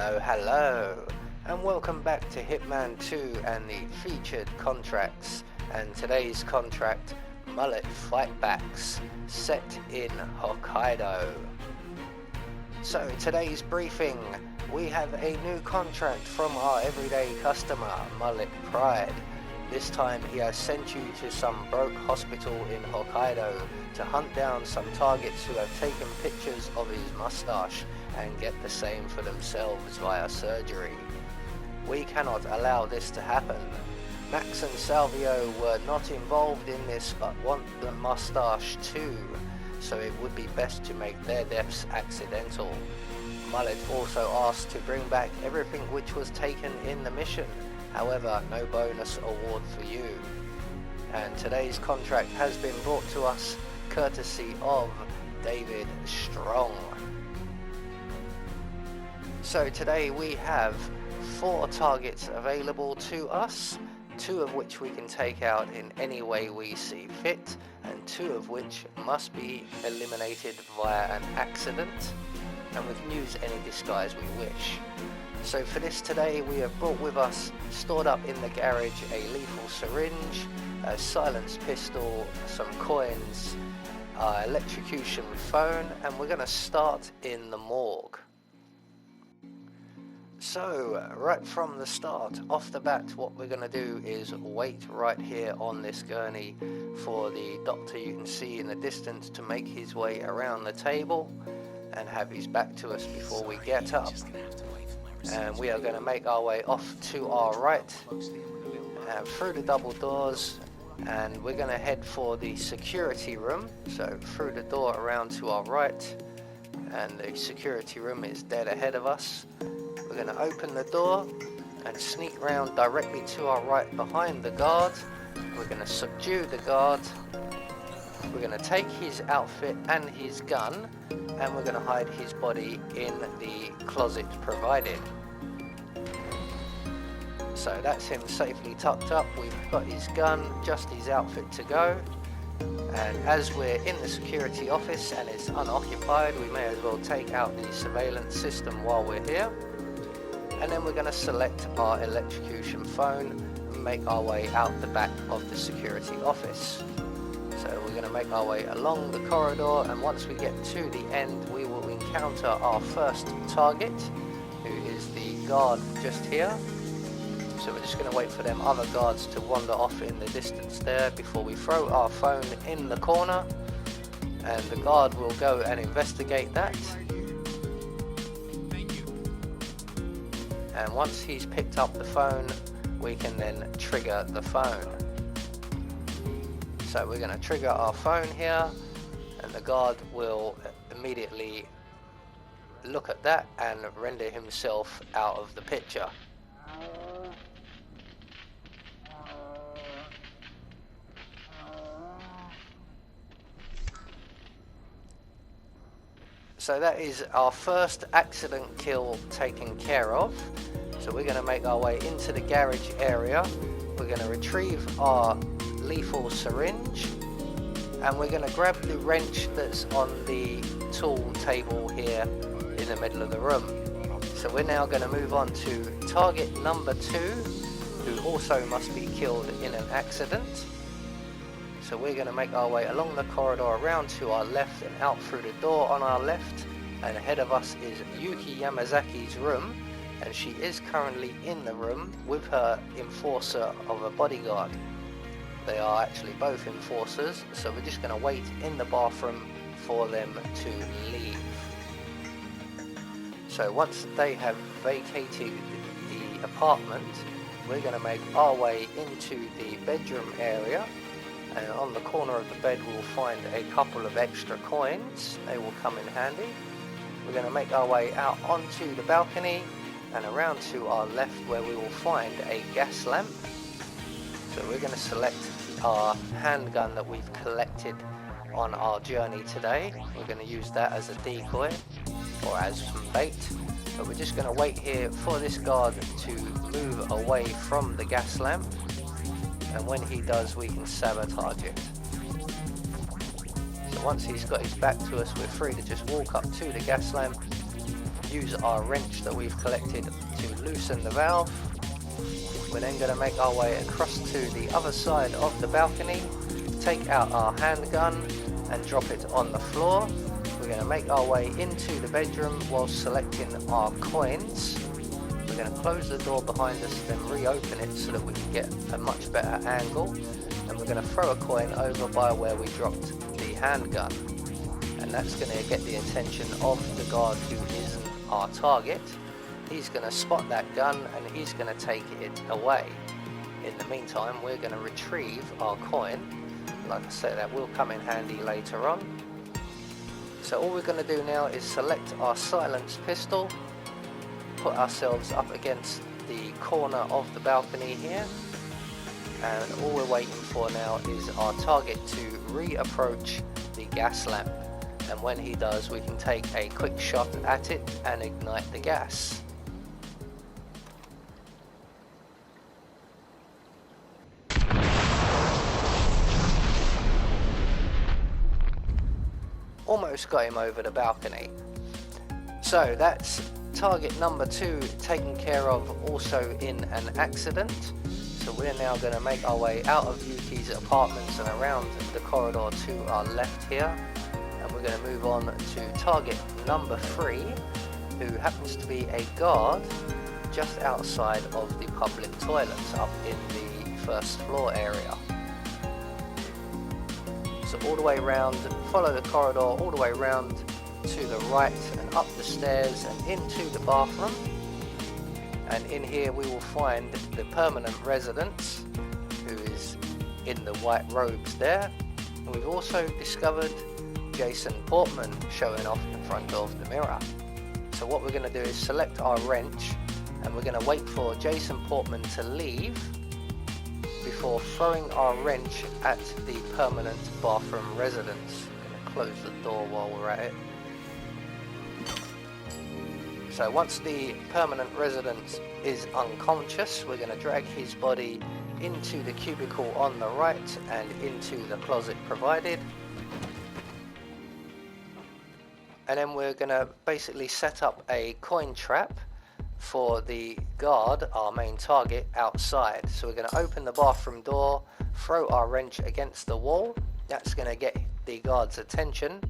Hello, and welcome back to Hitman 2 and the featured contracts. And today's contract, Mullet Fightbacks, set in Hokkaido. So today's briefing, we have a new contract from our everyday customer, Mullet Pride. This time he has sent you to some broke hospital in Hokkaido to hunt down some targets who have taken pictures of his mustache and get the same for themselves via surgery. We cannot allow this to happen. Max and Salvio were not involved in this but want the mustache too, so it would be best to make their deaths accidental. Mullet also asked to bring back everything which was taken in the mission, however no bonus award for you. And today's contract has been brought to us courtesy of David Strong. So today we have 4 targets available to us, 2 of which we can take out in any way we see fit, and 2 of which must be eliminated via an accident, and we can use any disguise we wish. So for this today we have brought with us, stored up in the garage, a lethal syringe, a silenced pistol, some coins, electrocution phone, and we're going to start in the morgue. So, right from the start, off the bat, what we're going to do is wait right here on this gurney for the doctor you can see in the distance to make his way around the table and have his back to us before we get up. And we are going to make our way off to our right, through the double doors, and we're going to head for the security room. So through the door around to our right, and the security room is dead ahead of us. We're going to open the door and sneak round directly to our right behind the guard. We're going to subdue the guard. We're going to take his outfit and his gun, and we're going to hide his body in the closet provided. So that's him safely tucked up. We've got his gun, just his outfit to go. And as we're in the security office and it's unoccupied, we may as well take out the surveillance system while we're here. And then we're going to select our electrocution phone and make our way out the back of the security office. So we're going to make our way along the corridor, and once we get to the end we will encounter our first target, who is the guard just here. So we're just going to wait for them other guards to wander off in the distance there before we throw our phone in the corner, and the guard will go and investigate that. And once he's picked up the phone, we can then trigger the phone. So we're going to trigger our phone here, and the guard will immediately look at that and render himself out of the picture. So that is our first accident kill taken care of. So we're going to make our way into the garage area. We're going to retrieve our lethal syringe, and we're going to grab the wrench that's on the tool table here in the middle of the room. So we're now going to move on to target number 2, who also must be killed in an accident. So we're going to make our way along the corridor around to our left and out through the door on our left, and ahead of us is Yuki Yamazaki's room, and she is currently in the room with her enforcer of a bodyguard. They are actually both enforcers, so we're just going to wait in the bathroom for them to leave. So once they have vacated the apartment, we're going to make our way into the bedroom area. And on the corner of the bed we'll find a couple of extra coins. They will come in handy. We're going to make our way out onto the balcony and around to our left, where we will find a gas lamp. So we're going to select our handgun that we've collected on our journey today. We're going to use that as a decoy or as some bait. But we're just going to wait here for this guard to move away from the gas lamp. And when he does, we can sabotage it. So once he's got his back to us, we're free to just walk up to the gas lamp, use our wrench that we've collected to loosen the valve. We're then going to make our way across to the other side of the balcony, take out our handgun and drop it on the floor. We're going to make our way into the bedroom while selecting our coins. We're going to close the door behind us, then reopen it so that we can get a much better angle. And we're going to throw a coin over by where we dropped the handgun. And that's going to get the attention of the guard who isn't our target. He's going to spot that gun and he's going to take it away. In the meantime, we're going to retrieve our coin. Like I said, that will come in handy later on. So all we're going to do now is select our silenced pistol, put ourselves up against the corner of the balcony here, and all we're waiting for now is our target to reapproach the gas lamp, and when he does we can take a quick shot at it and ignite the gas. Almost got him over the balcony. So that's target number 2 taken care of, also in an accident. So we're now going to make our way out of Yuki's apartments and around the corridor to our left here, and we're going to move on to target number 3, who happens to be a guard just outside of the public toilets up in the first floor area. So all the way around, follow the corridor all the way around to the right and up the stairs and into the bathroom. And in here we will find the permanent resident, who is in the white robes there. And we've also discovered Jason Portman showing off in front of the mirror. So what we're going to do is select our wrench and we're going to wait for Jason Portman to leave before throwing our wrench at the permanent bathroom residence. I'm going to close the door while we're at it. So once the permanent resident is unconscious, we're going to drag his body into the cubicle on the right and into the closet provided. And then we're going to basically set up a coin trap for the guard, our main target, outside. So we're going to open the bathroom door, throw our wrench against the wall. That's going to get the guard's attention.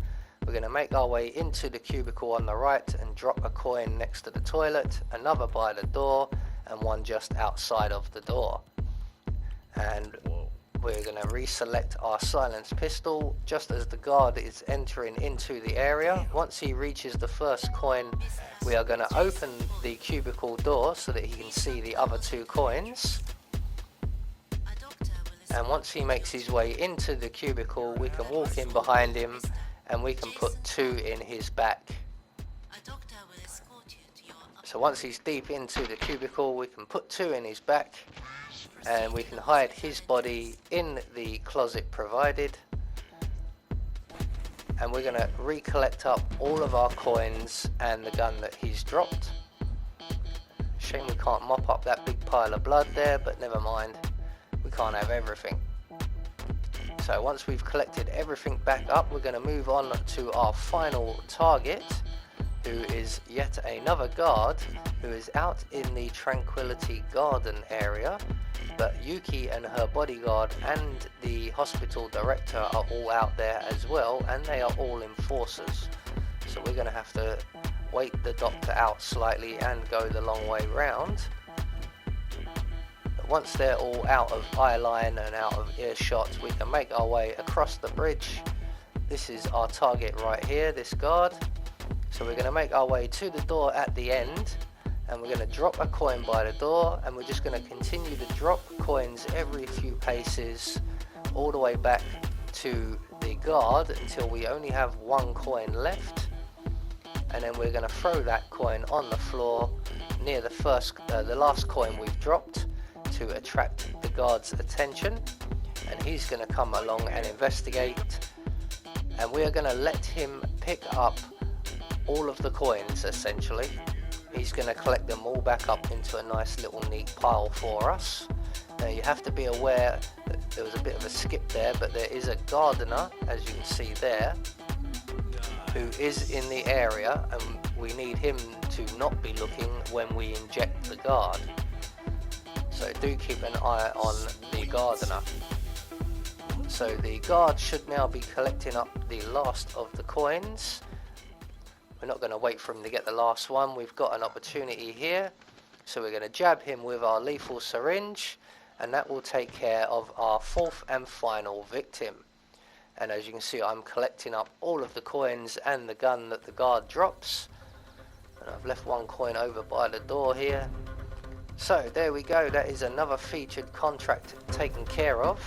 We're going to make our way into the cubicle on the right and drop a coin next to the toilet, another by the door, and one just outside of the door. And we're going to reselect our silenced pistol just as the guard is entering into the area. Once he reaches the first coin, we are going to open the cubicle door so that he can see the other 2 coins. And once he makes his way into the cubicle, we can walk in behind him and we can put 2 in his back. So once he's deep into the cubicle, we can put 2 in his back and we can hide his body in the closet provided. And we're going to recollect up all of our coins and the gun that he's dropped. Shame we can't mop up that big pile of blood there, but never mind, we can't have everything. So once we've collected everything back up, we're going to move on to our final target, who is yet another guard who is out in the Tranquility Garden area. But Yuki and her bodyguard and the hospital director are all out there as well, and they are all enforcers. So we're going to have to wait the doctor out slightly and go the long way round. But once they're all out of eye line and out of earshot, we can make our way across the bridge. This is our target right here, this guard. So we're going to make our way to the door at the end, and we're going to drop a coin by the door, and we're just going to continue to drop coins every few paces all the way back to the guard until we only have 1 coin left. And then we're going to throw that coin on the floor near the last coin we've dropped to attract the guard's attention, and he's going to come along and investigate, and we are going to let him pick up all of the coins. Essentially, he's going to collect them all back up into a nice little neat pile for us. Now you have to be aware that there was a bit of a skip there, but there is a gardener, as you can see there, who is in the area, and we need him to not be looking when we inject the guard. So do keep an eye on the gardener. So the guard should now be collecting up the last of the coins. We're not going to wait for him to get the last one. We've got an opportunity here. So we're going to jab him with our lethal syringe, and that will take care of our fourth and final victim. And as you can see, I'm collecting up all of the coins and the gun that the guard drops. And I've left one coin over by the door here. So there we go, that is another featured contract taken care of.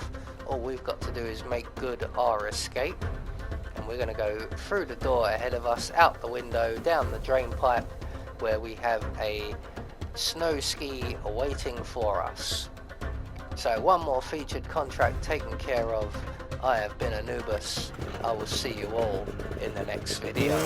All we've got to do is make good our escape. And we're going to go through the door ahead of us, out the window, down the drain pipe, where we have a snow ski awaiting for us. So one more featured contract taken care of. I have been Anubis. I will see you all in the next video.